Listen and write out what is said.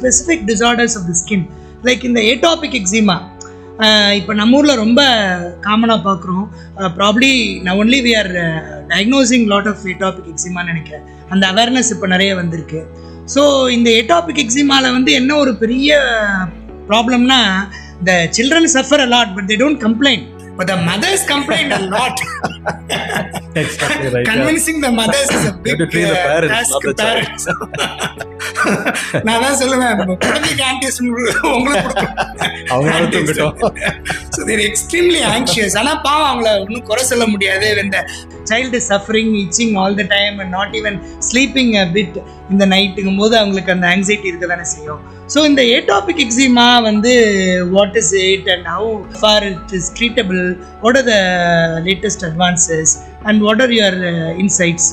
specific disorders of the skin. Like in the atopic eczema, இப்போ நம்ம ஊரில் ரொம்ப காமனாக பார்க்குறோம். ப்ராப்ளி நான் only we are diagnosing lot of atopic எக்ஸிமான்னு நினைக்கிறேன். அந்த அவேர்னஸ் இப்போ நிறைய வந்திருக்கு. ஸோ இந்த ஏட்டாபிக் எக்ஸிமாவில் வந்து என்ன ஒரு பெரிய ப்ராப்ளம்னா, the children suffer a lot but they don't complain, but the mothers complain a lot. Exactly right. Convincing the mothers is a big task. Parents. நான் தான் சொல்லுவேன், குழந்தைக்கு ஆன்டிஸ் உங்களுக்கு so they're extremely anxious. ஆனா பாவம் அவங்கள ஒன்றும் குறை சொல்ல முடியாது. when the child is suffering, itching all the time and not even sleeping a bit இந்த நைட்டுங்கும் போது அவங்களுக்கு அந்த ஆங்ஸைட்டி இருக்க தானே செய்யும். ஸோ இந்த ஏட்டாபிக் எக்ஸிமா வந்து what is it and how for it is treatable, what are the latest advances and what are your insights?